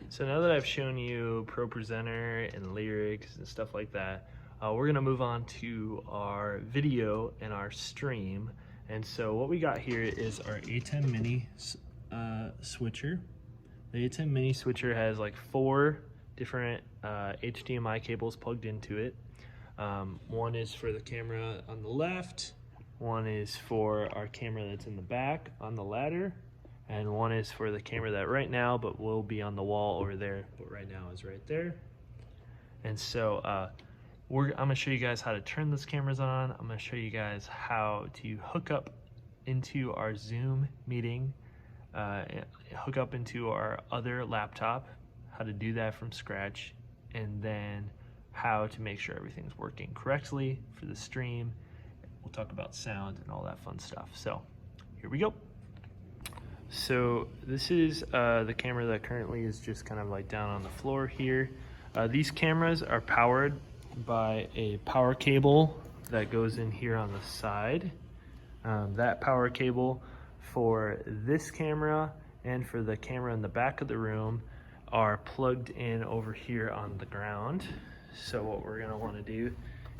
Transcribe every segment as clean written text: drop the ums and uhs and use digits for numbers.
So now that I've shown you Propresenter and lyrics and stuff like that, we're gonna move on to our video and our stream. And so what we got here is our ATEM Mini switcher. The ATEM Mini switcher has like 4 different HDMI cables plugged into it. One is for the camera on the left, one is for our camera that's in the back on the ladder, and one is for the camera that right now but will be on the wall over there, but right now is right there. And so I'm gonna show you guys how to turn those cameras on. I'm gonna show you guys how to hook up into our Zoom meeting, hook up into our other laptop, how to do that from scratch, and then how to make sure everything's working correctly for the stream. We'll talk about sound and all that fun stuff. So here we go. So this is the camera that currently is just kind of like down on the floor here. These cameras are powered by a power cable that goes in here on the side. That power cable for this camera and for the camera in the back of the room are plugged in over here on the ground. So what we're gonna wanna do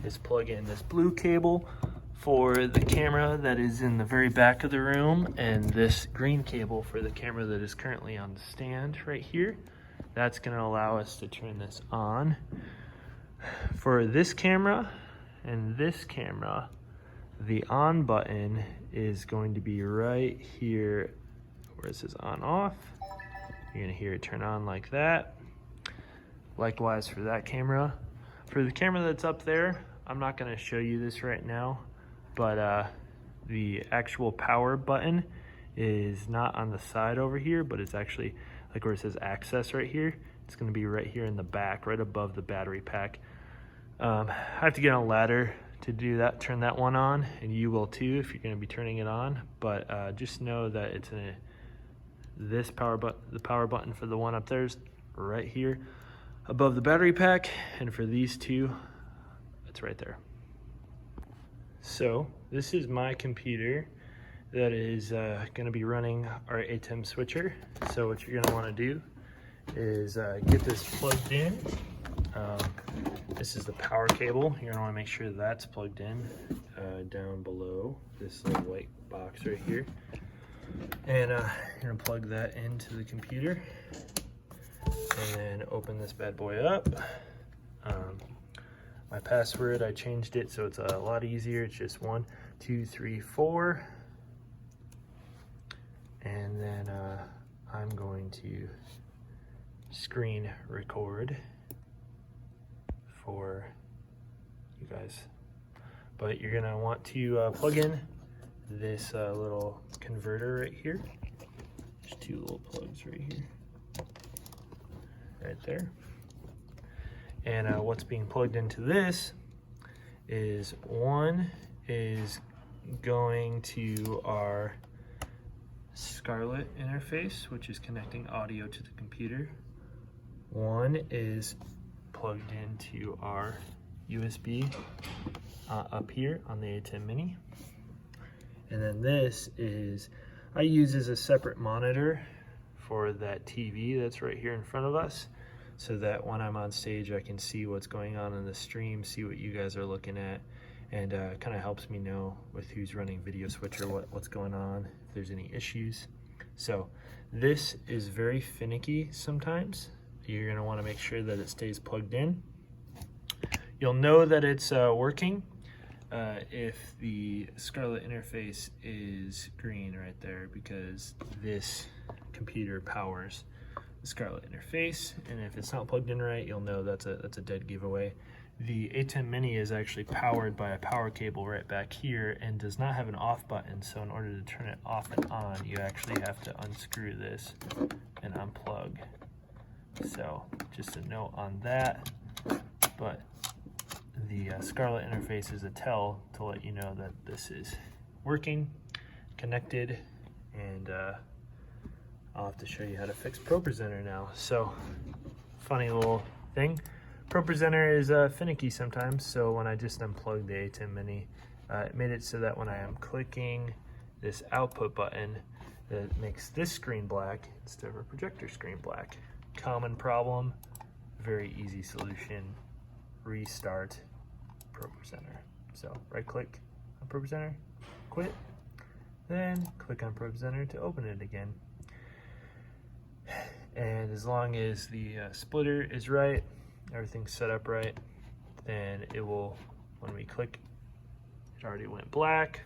is plug in this blue cable for the camera that is in the very back of the room, and this green cable for the camera that is currently on the stand right here. That's gonna allow us to turn this on. For this camera and this camera, the on button is going to be right here where it says on off. You're gonna hear it turn on like that. Likewise for that camera. For the camera that's up there, I'm not gonna show you this right now, but the actual power button is not on the side over here, but it's actually like where it says access right here. It's gonna be right here in the back, right above the battery pack. I have to get on a ladder to do that, turn that one on, and you will too if you're gonna be turning it on. But just know that it's the power button for the one up there is right here above the battery pack, and for these two, it's right there. So this is my computer that is gonna be running our ATEM switcher. So what you're gonna wanna do is get this plugged in. This is the power cable. You're gonna wanna make sure that's plugged in down below this little white box right here. And you're gonna plug that into the computer and then open this bad boy up. My password, I changed it so it's a lot easier. It's just 1, 2, 3, 4. And then I'm going to screen record for you guys. But you're gonna want to plug in this little converter right here. There's 2 little plugs right here, right there. And what's being plugged into this is one is going to our Scarlett interface, which is connecting audio to the computer. One is plugged into our USB up here on the ATEM Mini. And then this is, I use as a separate monitor for that TV that's right here in front of us, so that when I'm on stage I can see what's going on in the stream, see what you guys are looking at, and kind of helps me know with who's running Video Switcher what's going on, if there's any issues. So this is very finicky sometimes. You're gonna wanna make sure that it stays plugged in. You'll know that it's working if the Scarlett interface is green right there, because this computer powers the Scarlett interface, and if it's not plugged in right, you'll know that's a dead giveaway. The ATEM Mini is actually powered by a power cable right back here and does not have an off button, so in order to turn it off and on, you actually have to unscrew this and unplug. So just a note on that, but the Scarlett interface is a tell to let you know that this is working, connected, and I'll have to show you how to fix Propresenter now. So funny little thing. Propresenter is finicky sometimes, so when I just unplugged the ATEM Mini, it made it so that when I am clicking this output button, it makes this screen black instead of a projector screen black. common problem, very easy solution. Restart Propresenter. So right click on Propresenter, quit, then click on Propresenter to open it again. And as long as the splitter is right, everything's set up right, then it will, when we click, it already went black.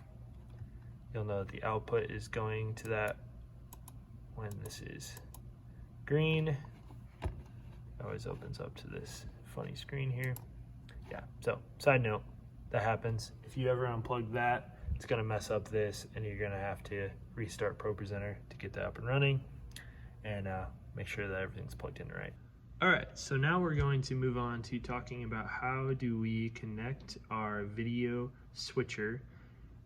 You'll know that the output is going to that. When this is green, it always opens up to this funny screen here. Yeah, so side note, that happens. If you ever unplug that, it's gonna mess up this, and you're gonna have to restart Propresenter to get that up and running, and make sure that everything's plugged in right. All right, so now we're going to move on to talking about how do we connect our video switcher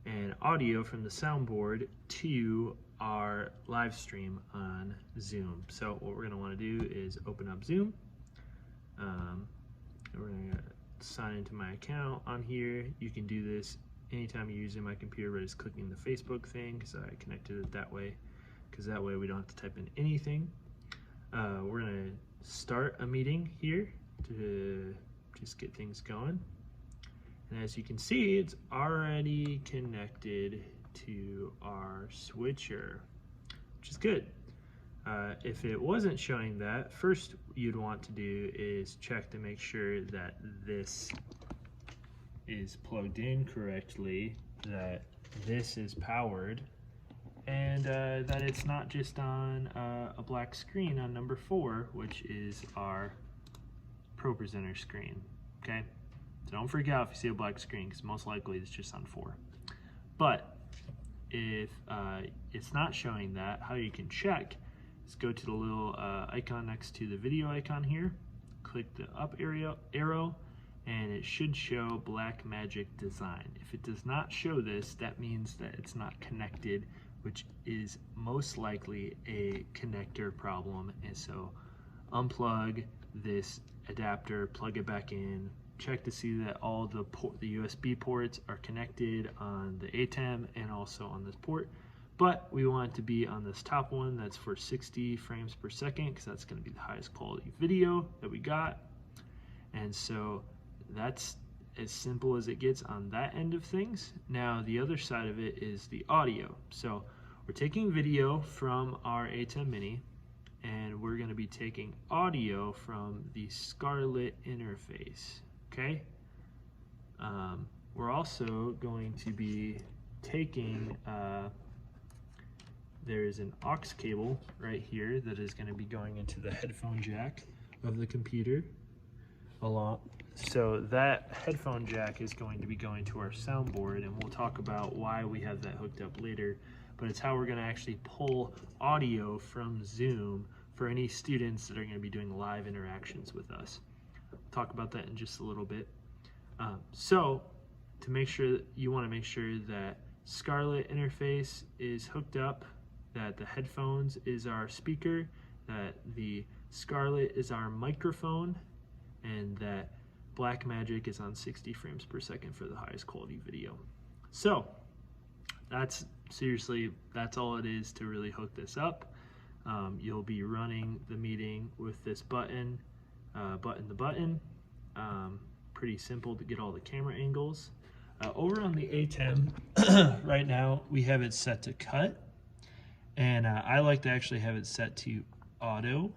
and audio from the soundboard to our live stream on Zoom. So what we're gonna wanna do is open up Zoom. We're gonna sign into my account on here. You can do this anytime you're using my computer by just clicking the Facebook thing, because I connected it that way, because that way we don't have to type in anything. We're gonna start a meeting here to just get things going. And as you can see, it's already connected to our switcher, which is good. If it wasn't showing that, first you'd want to do is check to make sure that this is plugged in correctly, that this is powered, and that it's not just on a black screen on number 4, which is our Propresenter screen, okay? So don't freak out if you see a black screen, because most likely it's just on 4. But if it's not showing that, how you can check is go to the little icon next to the video icon here, click the up arrow, and it should show Black Magic Design. If it does not show this, that means that it's not connected, which is most likely a connector problem. And so unplug this adapter, plug it back in, check to see that all the USB ports are connected on the ATEM and also on this port. But we want it to be on this top one that's for 60 frames per second, because that's going to be the highest quality video that we got. And so that's as simple as it gets on that end of things. Now the other side of it is the audio. So we're taking video from our ATEM Mini, and we're going to be taking audio from the Scarlett interface, okay? We're also going to be taking, there's an aux cable right here that is going to be going into the headphone jack of the computer. So that headphone jack is going to be going to our soundboard, and we'll talk about why we have that hooked up later, but it's how we're going to actually pull audio from Zoom for any students that are going to be doing live interactions with us. We'll talk about that in just a little bit. So to make sure, you want to make sure that Scarlett interface is hooked up, that the headphones is our speaker, that the Scarlett is our microphone, and that Blackmagic is on 60 frames per second for the highest quality video. So that's all it is to really hook this up. You'll be running the meeting with this button, pretty simple to get all the camera angles. Over on the ATEM, right now we have it set to cut, and I like to actually have it set to auto,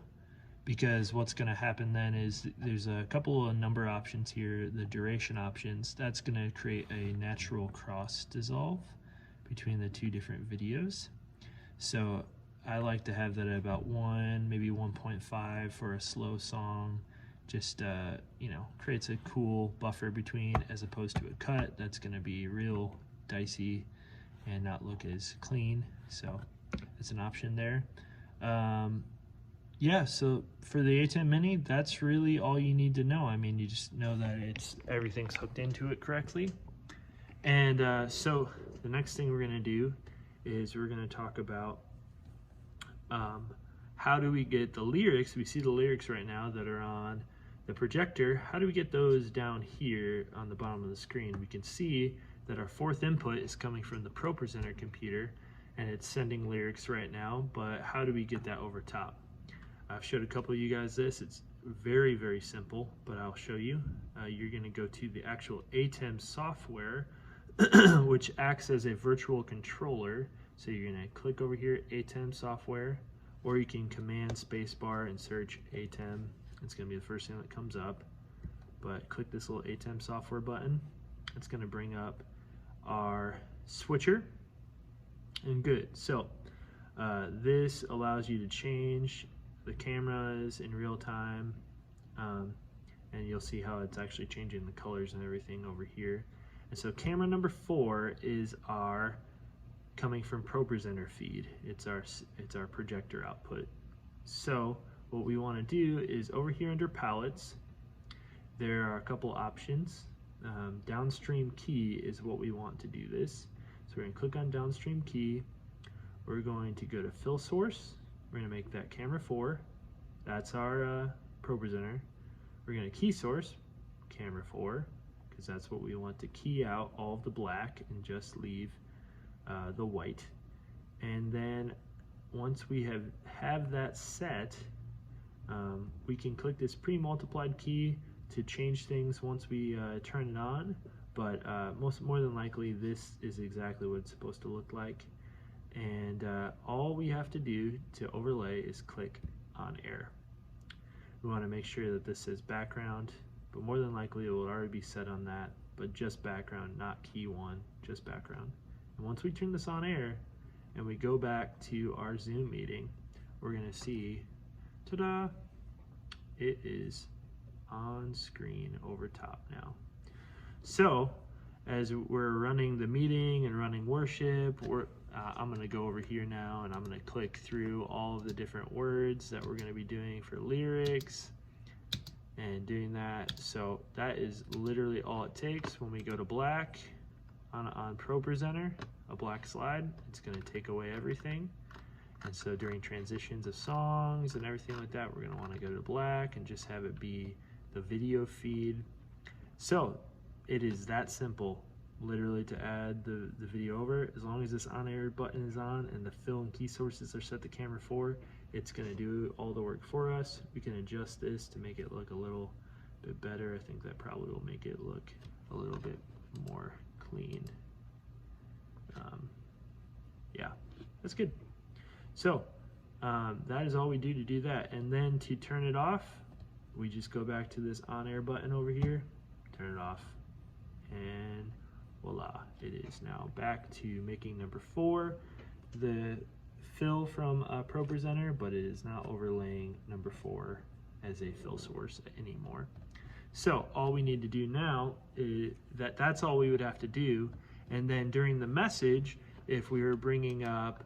because what's going to happen then is there's a couple of number options here, the duration options. That's going to create a natural cross dissolve between the two different videos. So I like to have that at about 1, maybe 1.5 for a slow song. Just, you know, creates a cool buffer between, as opposed to a cut that's going to be real dicey and not look as clean. So it's an option there. Yeah, so for the ATEM Mini, that's really all you need to know. I mean, you just know that everything's hooked into it correctly. And so the next thing we're going to do is we're going to talk about how do we get the lyrics. We see the lyrics right now that are on the projector. How do we get those down here on the bottom of the screen? We can see that our fourth input is coming from the Propresenter computer, and it's sending lyrics right now, but how do we get that over top? I've showed a couple of you guys this. It's very, very simple, but I'll show you. You're going to go to the actual ATEM software, which acts as a virtual controller. So you're going to click over here, ATEM software, or you can command spacebar and search ATEM. It's going to be the first thing that comes up. But click this little ATEM software button. It's going to bring up our switcher. And good. So this allows you to change the cameras in real time, and you'll see how it's actually changing the colors and everything over here. And so camera number 4 is our coming from Propresenter feed. It's our projector output. So what we want to do is over here under palettes, there are a couple options. Downstream key is what we want to do this. So we're going to click on downstream key. We're going to go to fill source. We're going to make that camera 4. That's our Propresenter. We're going to key source camera 4, because that's what we want to key out all of the black and just leave the white. And then once we have that set, we can click this pre-multiplied key to change things once we turn it on. But more than likely, this is exactly what it's supposed to look like. And all we have to do to overlay is click on air. We want to make sure that this says background, but more than likely it will already be set on that, but just background, not key 1, just background. And once we turn this on air and we go back to our Zoom meeting, we're going to see, ta-da, it is on screen over top now. So as we're running the meeting and running worship, I'm going to go over here now and I'm going to click through all of the different words that we're going to be doing for lyrics and doing that. So that is literally all it takes. When we go to black on Propresenter, a black slide, it's going to take away everything. And so during transitions of songs and everything like that, we're going to want to go to black and just have it be the video feed. So it is that simple, literally, to add the video over. As long as this on air button is on and the fill and key sources are set to camera 4, it's going to do all the work for us. We can adjust this to make it look a little bit better. I think that probably will make it look a little bit more clean. Yeah, that's good. So that is all we do to do that. And then to turn it off, we just go back to this on air button over here, turn it off, and voila, it is now back to making number 4 the fill from Propresenter, but it is not overlaying number 4 as a fill source anymore. So all we need to do now is that's all we would have to do. And then during the message, if we were bringing up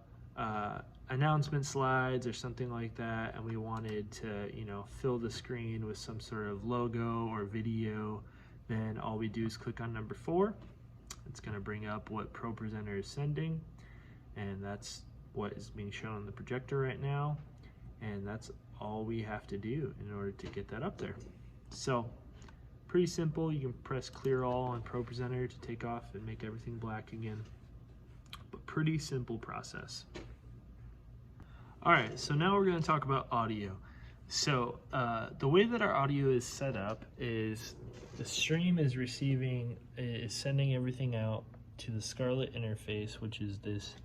announcement slides or something like that, and we wanted to, fill the screen with some sort of logo or video, then all we do is click on number 4. It's going to bring up what Propresenter is sending, and that's what is being shown on the projector right now, and that's all we have to do in order to get that up there. So pretty simple. You can press clear all on Propresenter to take off and make everything black again, but pretty simple process. All right, so now we're going to talk about audio. So the way that our audio is set up is the stream is sending everything out to the Scarlett interface, which is this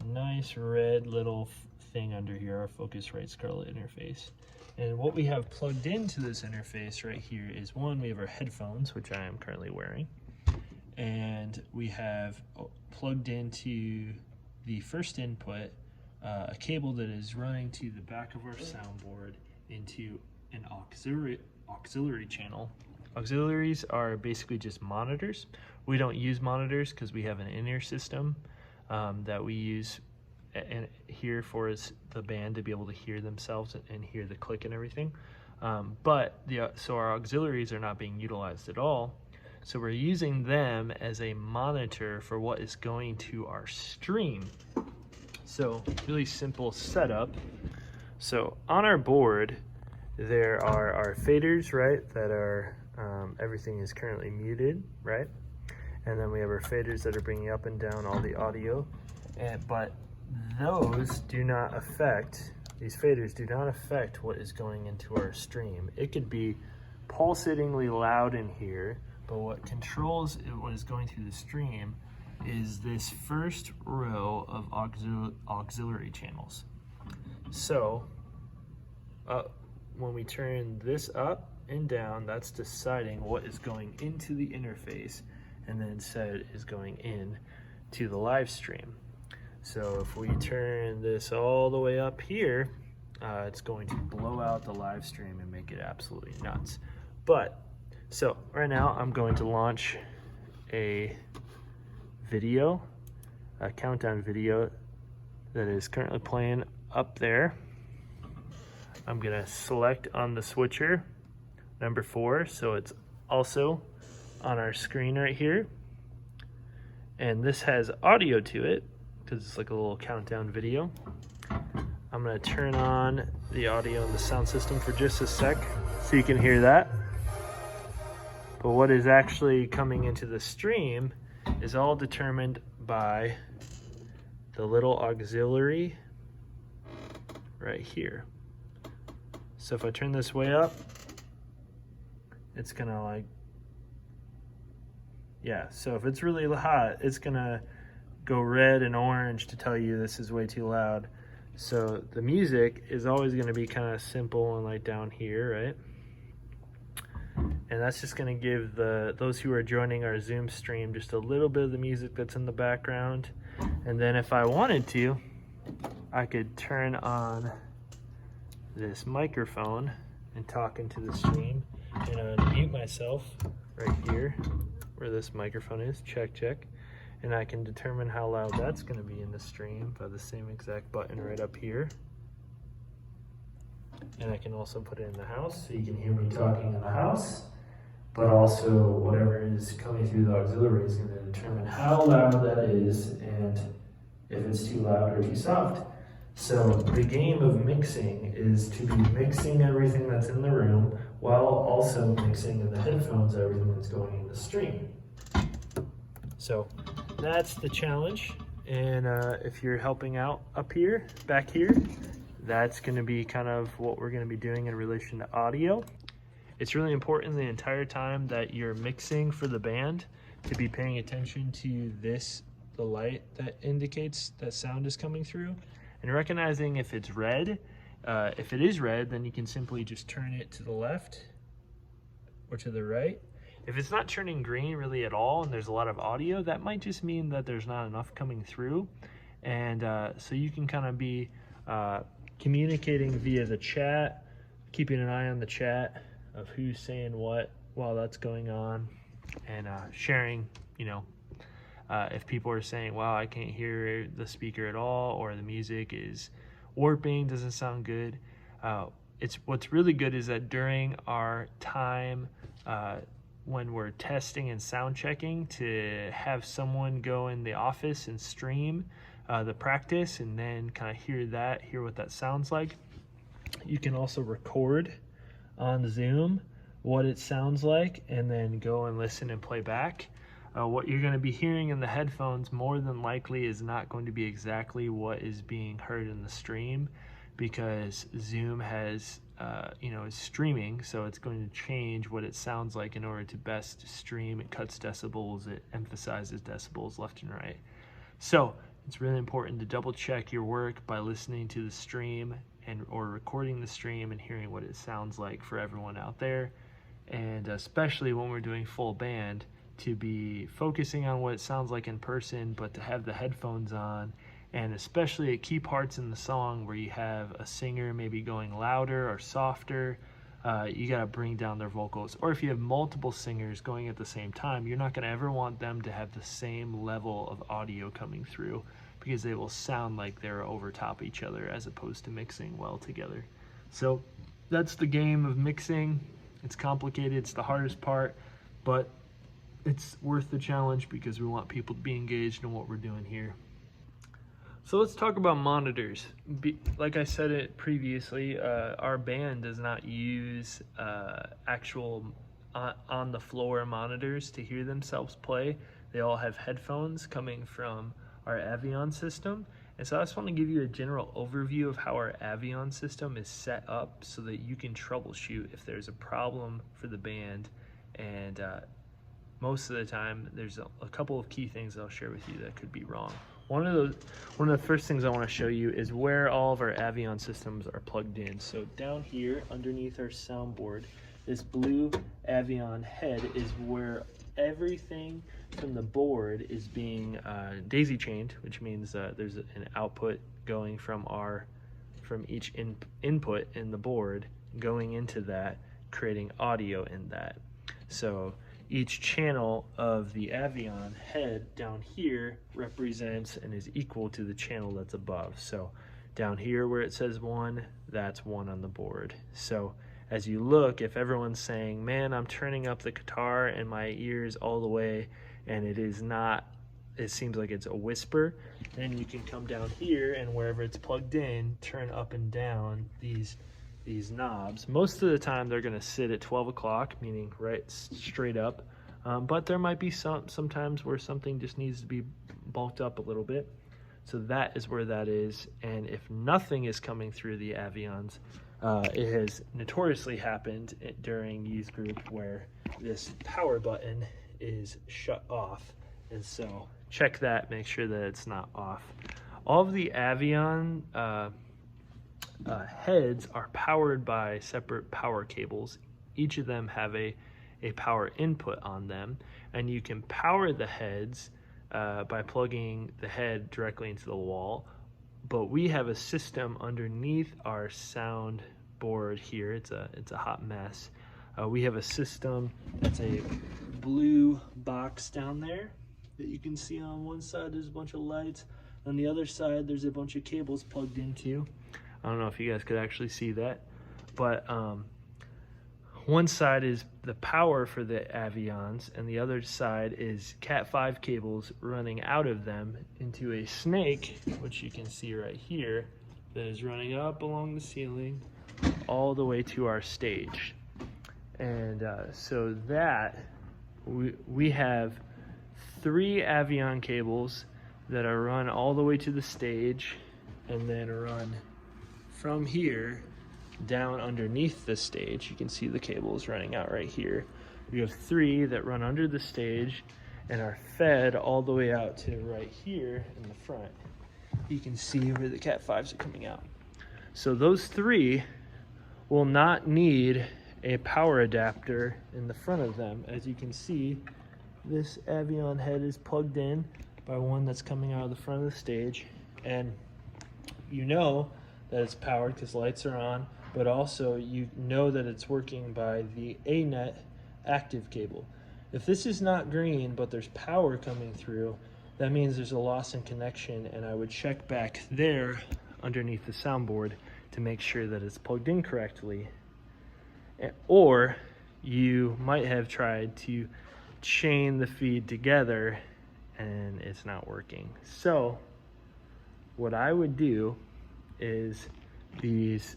nice red little thing under here, our Focusrite Scarlett interface. And what we have plugged into this interface right here is, one, we have our headphones, which I am currently wearing, and we have plugged into the first input a cable that is running to the back of our soundboard into an auxiliary channel. Auxiliaries are basically just monitors. We don't use monitors because we have an in-ear system that we use here for the band to be able to hear themselves and hear the click and everything. So our auxiliaries are not being utilized at all. So we're using them as a monitor for what is going to our stream. So really simple setup. So on our board, there are our faders, right, that are, everything is currently muted, right? And then we have our faders that are bringing up and down all the audio, but those do not affect these faders do not affect what is going into our stream. It could be pulsatingly loud in here, but what controls what is going through the stream is this first row of auxiliary channels. So when we turn this up and down, that's deciding what is going into the interface, and then said is going in to the live stream. So if we turn this all the way up here, it's going to blow out the live stream and make it absolutely nuts. But, so right now I'm going to launch a video, a countdown video that is currently playing up there. I'm gonna select on the switcher, number 4, so it's also on our screen right here. And this has audio to it, because it's like a little countdown video. I'm gonna turn on the audio and the sound system for just a sec so you can hear that. But what is actually coming into the stream is all determined by the little auxiliary right here. So if I turn this way up, it's gonna like, yeah, so if it's really hot, it's gonna go red and orange to tell you this is way too loud. So the music is always gonna be kind of simple and like down here, right? And that's just gonna give those who are joining our Zoom stream just a little bit of the music that's in the background. And then if I wanted to, I could turn on this microphone and talk into the stream, and unmute myself right here where this microphone is, check. And I can determine how loud that's gonna be in the stream by the same exact button right up here. And I can also put it in the house, so you can hear me talking in the house, but also whatever is coming through the auxiliary is gonna determine how loud that is and if it's too loud or too soft. So the game of mixing is to be mixing everything that's in the room while also mixing in the headphones everything that's going in the stream. So that's the challenge. And if you're helping out up here, back here, that's gonna be kind of what we're gonna be doing in relation to audio. It's really important the entire time that you're mixing for the band to be paying attention to this, the light that indicates that sound is coming through, and recognizing if it's red. If it is red, then you can simply just turn it to the left or to the right. If it's not turning green really at all and there's a lot of audio, that might just mean that there's not enough coming through. And so you can kind of be communicating via the chat, keeping an eye on the chat of who's saying what while that's going on, and sharing, you know, if people are saying, wow, I can't hear the speaker at all, or the music is warping, doesn't sound good. What's really good is that during our time when we're testing and sound checking, to have someone go in the office and stream the practice and then kind of hear what that sounds like. You can also record on Zoom what it sounds like and then go and listen and play back. What you're going to be hearing in the headphones more than likely is not going to be exactly what is being heard in the stream, because Zoom has is streaming, so it's going to change what it sounds like in order to best stream. It cuts decibels, it emphasizes decibels left and right. So it's really important to double check your work by listening to the stream or recording the stream and hearing what it sounds like for everyone out there. And especially when we're doing full band, to be focusing on what it sounds like in person, but to have the headphones on, and especially at key parts in the song where you have a singer maybe going louder or softer, you got to bring down their vocals. Or if you have multiple singers going at the same time, you're not going to ever want them to have the same level of audio coming through, because they will sound like they're over top each other as opposed to mixing well together. So that's the game of mixing. It's complicated, it's the hardest part, but it's worth the challenge because we want people to be engaged in what we're doing here. So let's talk about monitors. Like I said it previously, our band does not use actual on the floor monitors to hear themselves play. They all have headphones coming from our Avion system, And so I just want to give you a general overview of how our Avion system is set up so that you can troubleshoot if there's a problem for the band. And most of the time, there's a couple of key things I'll share with you that could be wrong. One of the first things I want to show you is where all of our Avion systems are plugged in. So down here underneath our soundboard, this blue Avion head is where everything from the board is being daisy chained, which means there's an output going from each input in the board going into that, creating audio in that. So each channel of the Avion head down here represents and is equal to the channel that's above. So down here where it says 1, that's 1 on the board. So as you look, if everyone's saying, man, I'm turning up the guitar and my ears all the way, and it is not, it seems like it's a whisper, then you can come down here and wherever it's plugged in, turn up and down these knobs. Most of the time they're gonna sit at 12 o'clock, meaning right straight up, but there might be sometimes where something just needs to be bulked up a little bit. So that is where that is, and if nothing is coming through the Avions, it has notoriously happened during youth group where this power button is shut off, and so check that, make sure that it's not off. All of the Avion heads are powered by separate power cables. Each of them have a power input on them, and you can power the heads by plugging the head directly into the wall. But we have a system underneath our sound board here. It's a hot mess. We have a system that's a blue box down there that you can see. On one side there's a bunch of lights, on the other side there's a bunch of cables plugged into. I don't know if you guys could actually see that, but one side is the power for the Avions, and the other side is Cat5 cables running out of them into a snake, which you can see right here, that is running up along the ceiling all the way to our stage. And so that we have 3 Avion cables that are run all the way to the stage, and then run from here down underneath the stage. You can see the cables running out right here. We have 3 that run under the stage and are fed all the way out to right here in the front. You can see where the Cat5s are coming out. So those 3 will not need a power adapter in the front of them. As you can see, this Avion head is plugged in by one that's coming out of the front of the stage, and you know that it's powered because lights are on, but also you know that it's working by the A-net active cable. If this is not green but there's power coming through, that means there's a loss in connection, and I would check back there underneath the soundboard to make sure that it's plugged in correctly. Or you might have tried to chain the feed together and it's not working. So what I would do is these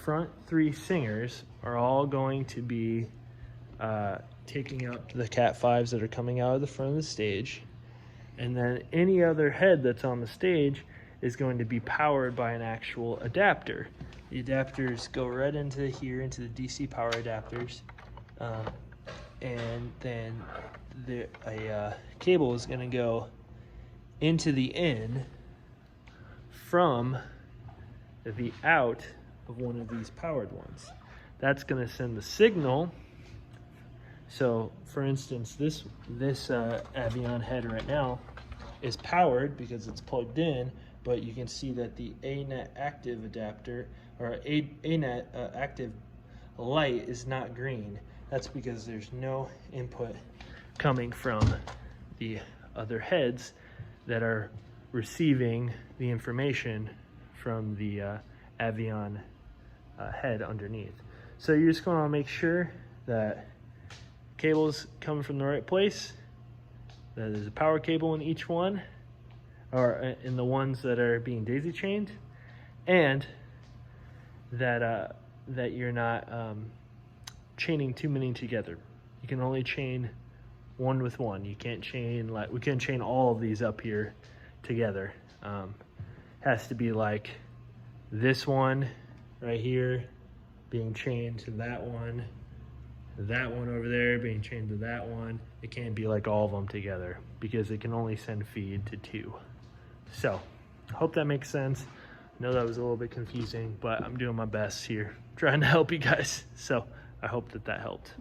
front 3 singers are all going to be taking up the Cat5s that are coming out of the front of the stage, and then any other head that's on the stage is going to be powered by an actual adapter. The adapters go right into here, into the DC power adapters, and then a cable is going to go into the in from the out of one of these powered ones. That's going to send the signal. So for instance, this Avion head right now is powered because it's plugged in, but you can see that the A-net active adapter, or A-net active light, is not green. That's because there's no input coming from the other heads that are receiving the information from the Avion head underneath. So you're just going to make sure that cables come from the right place, that there's a power cable in each one, or in the ones that are being daisy chained, and that that you're not chaining too many together. You can only chain one with one. You can't chain, like we can't chain all of these up here together. has to be like this one right here being chained to that one over there being chained to that one. It can't be like all of them together because it can only send feed to 2. So I hope that makes sense. I know that was a little bit confusing, but I'm doing my best here trying to help you guys. So I hope that helped.